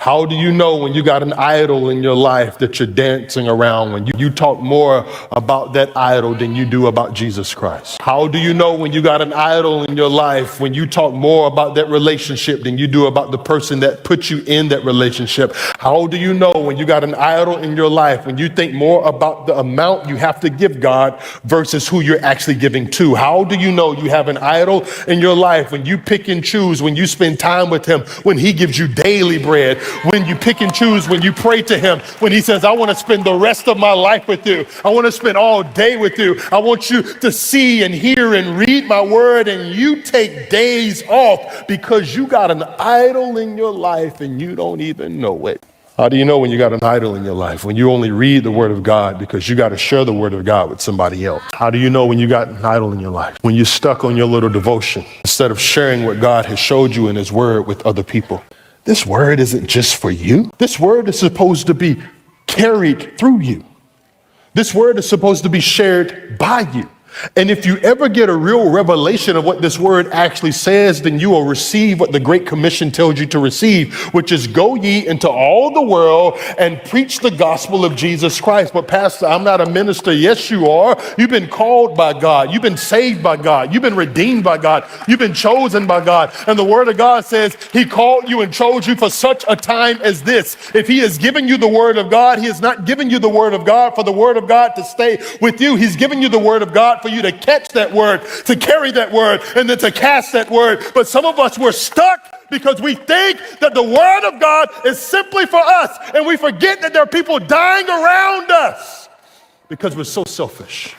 How do you know when you got an idol in your life that you're dancing around when you talk more about that idol than you do about Jesus Christ? How do you know when you got an idol in your life when you talk more about that relationship than you do about the person that put you in that relationship? How do you know when you got an idol in your life when you think more about the amount you have to give God versus who you're actually giving to? How do you know you have an idol in your life when you pick and choose, when you spend time with him, when he gives you daily bread, when you pick and choose, when you pray to him, when he says, I want to spend the rest of my life with you. I want to spend all day with you. I want you to see and hear and read my word, and you take days off because you got an idol in your life and you don't even know it. How do you know when you got an idol in your life? When you only read the word of God because you got to share the word of God with somebody else. How do you know when you got an idol in your life? When you're stuck on your little devotion instead of sharing what God has showed you in his word with other people. This word isn't just for you. This word is supposed to be carried through you. This word is supposed to be shared by you. And if you ever get a real revelation of what this word actually says, then you will receive what the Great Commission tells you to receive, which is go ye into all the world and preach the gospel of Jesus Christ. But Pastor, I'm not a minister. Yes, you are. You've been called by God. You've been saved by God. You've been redeemed by God. You've been chosen by God. And the word of God says he called you and chose you for such a time as this. If he has given you the word of God, he has not given you the word of God for the word of God to stay with you. He's given you the word of God for you to catch that word, to carry that word, and then to cast that word. But some of us, we're stuck because we think that the word of God is simply for us, and we forget that there are people dying around us because we're so selfish.